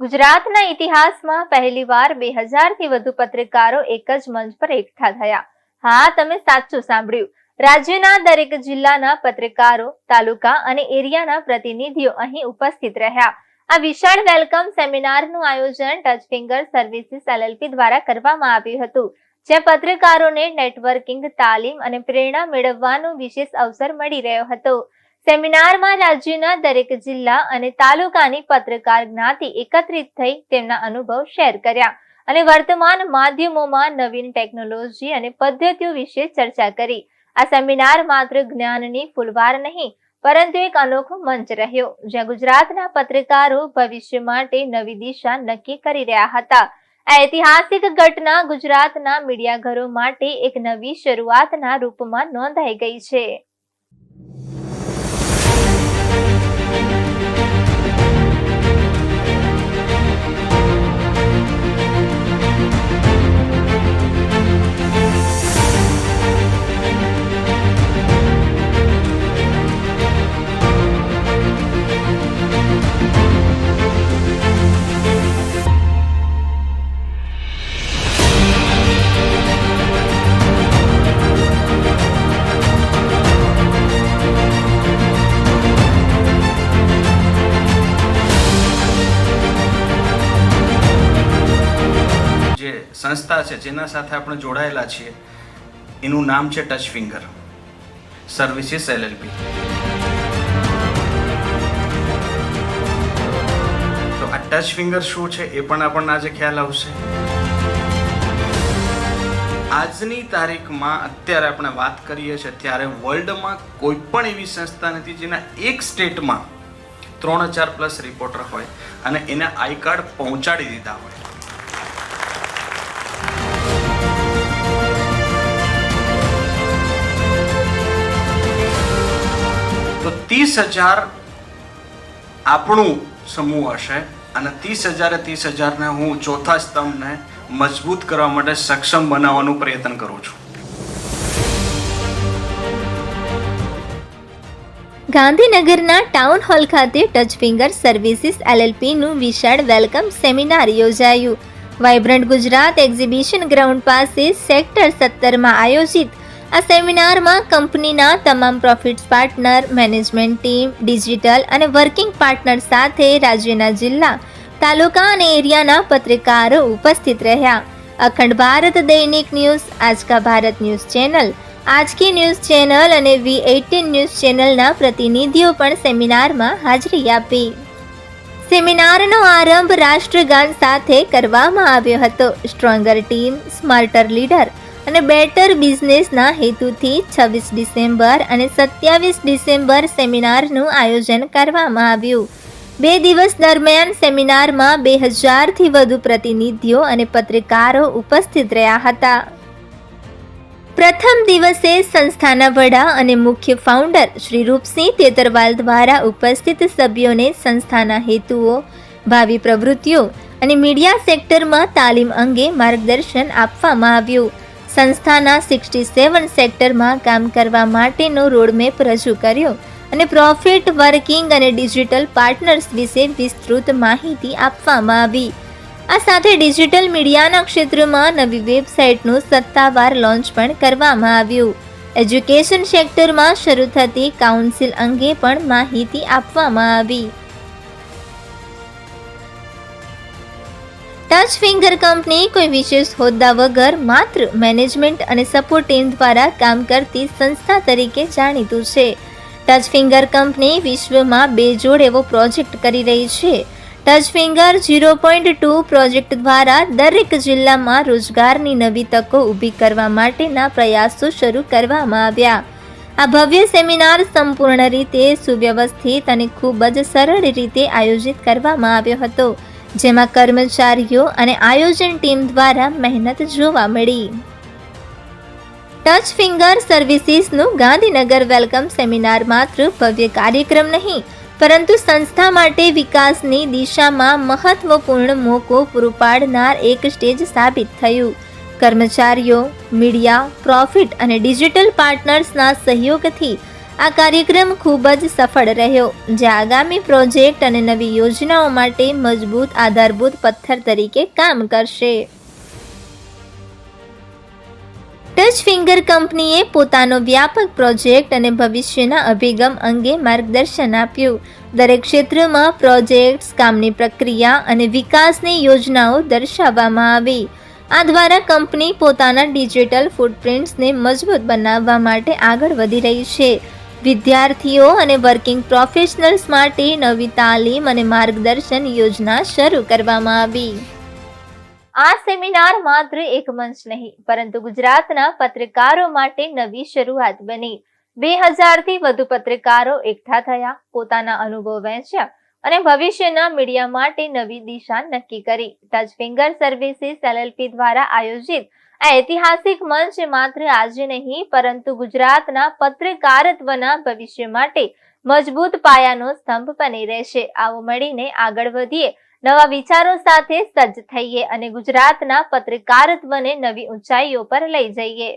ગુજરાતના ઇતિહાસમાં પહેલીવાર 2000થી વધુ પત્રકારો એક જ મંચ પર એકઠા થયા. હા, તમે સાચું સાંભળ્યું. રાજ્યના દરેક જિલ્લાના પત્રકારો, તાલુકા અને એરિયાના પ્રતિનિધિઓ અહીં ઉપસ્થિત રહ્યા. આ વિશાળ વેલકમ સેમિનારનું આયોજન ટચ ફિંગર સર્વિસીસ LLP દ્વારા કરવામાં આવ્યું હતું, જ્યાં પત્રકારોને નેટવર્કિંગ, તાલીમ અને પ્રેરણા મેળવવાનો વિશેષ અવસર મળી રહ્યો હતો. સેમિનારમાં રાજ્યના દરેક જિલ્લા અને તાલુકાની પત્રકાર જ્ઞાતિ એકત્રિત થઈ તેમના અનુભવ શેર કર્યા અને વર્તમાન માધ્યમોમાં નવીન ટેકનોલોજી અને પદ્ધતિઓ વિશે ચર્ચા કરી. આ સેમિનાર માત્ર જ્ઞાનની ફૂલવાર નહીં, પરંતુ એક અનોખો મંચ રહ્યો, જ્યાં ગુજરાતના પત્રકારો ભવિષ્ય માટે નવી દિશા નક્કી કરી રહ્યા હતા. આ ઐતિહાસિક ઘટના ગુજરાતના મીડિયાઘરો માટે એક નવી શરૂઆતના રૂપમાં નોંધાઈ ગઈ છે. સંસ્થા છે જેના સાથે આપણે જોડાયેલા છીએ એનું નામ છે ટચ ફિંગર સર્વિસીસ LLP. તો આ ટચ ફિંગર શું છે એ પણ આપણને આજે ખ્યાલ આવશે. આજની તારીખમાં અત્યારે આપણે વાત કરીએ છીએ ત્યારે વર્લ્ડમાં કોઈ પણ એવી સંસ્થા નથી જેના એક સ્ટેટમાં 3000+ રિપોર્ટર હોય અને એને આઈ કાર્ડ પહોંચાડી દીધા હોય. તો 30,000 આપણું સમૂહ હશે અને 30,000ને હું ચોથા સ્તંભને મજબૂત કરવા માટે સક્ષમ બનાવવાનો પ્રયત્ન કરું છું. ગાંધીનગરના ટાઉન હોલ ખાતે ટચ ફિંગર સર્વિસીસ LLP નું વિશાળ વેલકમ સેમિનાર યોજાયું. વાઇબ્રન્ટ ગુજરાત એક્ઝિબિશન ગ્રાઉન્ડ પાસે સેક્ટર 17માં આયોજિત આ સેમિનારમાં કંપનીના તમામ profits partner, management team, digital અને વર્કિંગ પાર્ટનર સાથે રાજ્યના જિલ્લા, તાલુકા અને એરિયાના પત્રકારો ઉપસ્થિત રહ્યા. અખંડ ભારત દૈનિક ન્યૂઝ, આજ કા ભારત ન્યૂઝ ચેનલ, આજ કી ન્યૂઝ ચેનલ અને V18 ન્યૂઝ ચેનલના પ્રતિનિધિઓ પણ સેમિનારમાં હાજરી આપી. સેમિનારનો આરંભ રાષ્ટ્રગાન સાથે કરવામાં આવ્યો હતો. સ્ટ્રોંગર ટીમ, સ્માર્ટર લીડર અને બેટર બિઝનેસના હેતુથી 26 ડિસેમ્બર અને 27 ડિસેમ્બર સેમિનારનું આયોજન કરવામાં આવ્યું. 2 દિવસ દરમિયાન સેમિનારમાં 2000થી વધુ પ્રતિનિધિઓ અને પત્રકારો ઉપસ્થિત રહ્યા હતા. પ્રથમ દિવસે સંસ્થાના વડા અને મુખ્ય ફાઉન્ડર શ્રી રૂપસિંહ તેતરવાલ દ્વારા ઉપસ્થિત સભ્યોને સંસ્થાના હેતુઓ, ભાવિ પ્રવૃત્તિઓ અને મીડિયા સેક્ટરમાં તાલીમ અંગે માર્ગદર્શન આપવામાં આવ્યું. સંસ્થાના 67 સેક્ટરમાં કામ કરવા માટેનો રોડમેપ રજૂ કર્યો અને પ્રોફિટ, વર્કિંગ અને ડિજિટલ પાર્ટનર્સ વિશે વિસ્તૃત માહિતી આપવામાં આવી. આ સાથે ડિજિટલ મીડિયાના ક્ષેત્રમાં નવી વેબસાઇટનું સત્તાવાર લોન્ચ પણ કરવામાં આવ્યું. એજ્યુકેશન સેક્ટરમાં શરૂ થતી કાઉન્સિલ અંગે પણ માહિતી આપવામાં આવી. ટચ ફિંગર કંપની કોઈ વિશેષ હોદ્દા વગર માત્ર મેનેજમેન્ટ અને સપોર્ટ ટીમ દ્વારા કામ કરતી સંસ્થા તરીકે જાણીતું છે. ટચ ફિંગર કંપની વિશ્વમાં બેજોડ એવો પ્રોજેક્ટ કરી રહી છે. ટચ ફિંગર 0.2 પ્રોજેક્ટ દ્વારા દરેક જિલ્લામાં રોજગારની નવી તકો ઊભી કરવા માટેના પ્રયાસો શરૂ કરવામાં આવ્યા. આ ભવ્ય સેમિનાર સંપૂર્ણ રીતે સુવ્યવસ્થિત અને ખૂબ જ સરળ રીતે આયોજિત કરવામાં આવ્યો હતો, જેમાં કર્મચારીઓ અને આયોજન ટીમ દ્વારા મહેનત જોવા મળી. ટચ ફિંગર સર્વિસીસનું ગાંધીનગર વેલકમ સેમિનાર માત્ર ભવ્ય કાર્યક્રમ નહીં, પરંતુ સંસ્થા માટે વિકાસની દિશામાં મહત્વપૂર્ણ મોકો પૂરું પાડનાર એક સ્ટેજ સાબિત થયું. કર્મચારીઓ, મીડિયા, પ્રોફિટ અને ડિજિટલ પાર્ટનર્સના સહયોગથી આ કાર્યક્રમ ખૂબ જ સફળ રહ્યો, જે આગામી પ્રોજેક્ટ અને નવી યોજનાઓ માટે મજબૂત આધારભૂત પથ્થર તરીકે કામ કરશે. ટચ ફિંગર કંપનીએ પોતાનો વ્યાપક પ્રોજેક્ટ અને ભવિષ્યના અભિગમ અંગે માર્ગદર્શન આપ્યું. દરેક ક્ષેત્રમાં પ્રોજેક્ટ્સ, કામની પ્રક્રિયા અને વિકાસની યોજનાઓ દર્શાવવામાં આવી. આ દ્વારા કંપની પોતાના ડિજિટલ ફૂટપ્રિન્ટ્સને મજબૂત બનાવવા માટે આગળ વધી રહી છે. વિદ્યાર્થીઓ અને વર્કિંગ પ્રોફેશનલ્સ માટે નવી તાલીમ અને માર્ગદર્શન યોજના શરૂ કરવામાં આવી. આ સેમિનાર માત્ર એક મંચ નહીં, પરંતુ ગુજરાતના પત્રકારો માટે નવી શરૂઆત બની. 2000થી વધુ પત્રકારો એકઠા થયા, પોતાના અનુભવ વહેંચ્યા અને ભવિષ્યના મીડિયા માટે નવી દિશા નક્કી કરી. ટચ ફિંગર સર્વિસીસ LLP દ્વારા આયોજિત આ ઐતિહાસિક મંચ માત્ર આજે નહીં, પરંતુ ગુજરાતના પત્રકારત્વના ભવિષ્ય માટે મજબૂત પાયાનો સ્તંભ બની રહેશે. આવો મળીને આગળ વધીએ, નવા વિચારો સાથે સજ્જ થઈએ અને ગુજરાતના પત્રકારત્વને નવી ઊંચાઈઓ પર લઈ જઈએ.